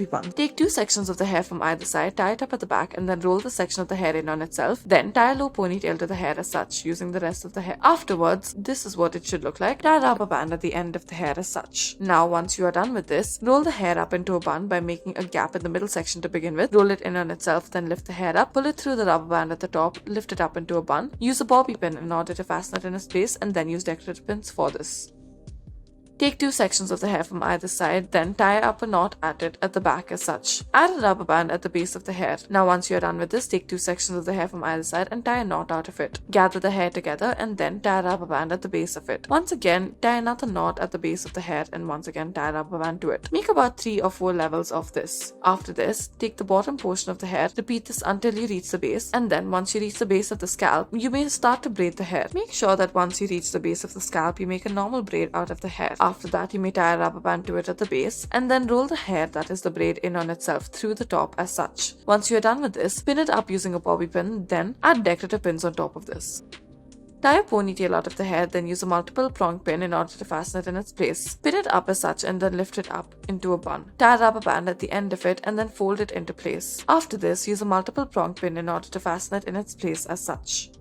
fluffy bun. Take two sections of the hair from either side, tie it up at the back, and then roll the section of the hair in on itself. Then tie a low ponytail to the hair as such, using the rest of the hair. Afterwards, this is what it should look like. Tie a rubber band at the end of the hair as such. Now, once you are done with this, roll the hair up into a bun by making a gap in the middle section to begin with. Roll it in on itself, then lift the hair up, pull it through the rubber band at the top, lift it up into a bun. Use a bobby pin in order to fasten it in its place, and then use decorative pins for this. Take two sections of the hair from either side, then tie up a knot at it at the back as such. Add a rubber band at the base of the hair. Now once you are done with this, take two sections of the hair from either side and tie a knot out of it. Gather the hair together and then tie a rubber band at the base of it. Once again, tie another knot at the base of the hair and once again tie a rubber band to it. Make about 3 or 4 levels of this. After this, take the bottom portion of the hair, repeat this until you reach the base, and then once you reach the base of the scalp, you may start to braid the hair. Make sure that once you reach the base of the scalp, you make a normal braid out of the hair. After that, you may tie a rubber band to it at the base and then roll the hair, that is the braid, in on itself through the top as such. Once you are done with this, pin it up using a bobby pin, then add decorative pins on top of this. Tie a ponytail out of the hair, then use a multiple prong pin in order to fasten it in its place. Pin it up as such and then lift it up into a bun. Tie a rubber band at the end of it and then fold it into place. After this, use a multiple prong pin in order to fasten it in its place as such.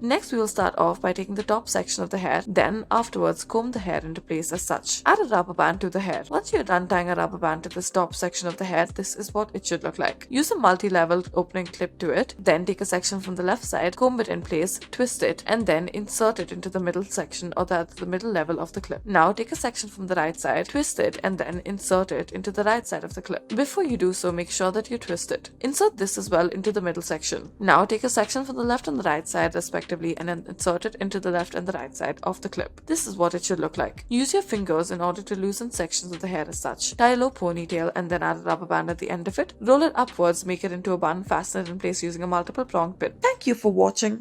Next, we will start off by taking the top section of the hair, then afterwards comb the hair into place as such. Add a rubber band to the hair. Once you are done tying a rubber band to this top section of the hair, this is what it should look like. Use a multi-level opening clip to it, then take a section from the left side, comb it in place, twist it, and then insert it into the middle section or the middle level of the clip. Now take a section from the right side, twist it, and then insert it into the right side of the clip. Before you do so, make sure that you twist it. Insert this as well into the middle section. Now take a section from the left and the right side respectively and then insert it into the left and the right side of the clip. This is what it should look like. Use your fingers in order to loosen sections of the hair as such. Tie a low ponytail and then add a rubber band at the end of it. Roll it upwards, make it into a bun, fasten it in place using a multiple prong pin. Thank you for watching.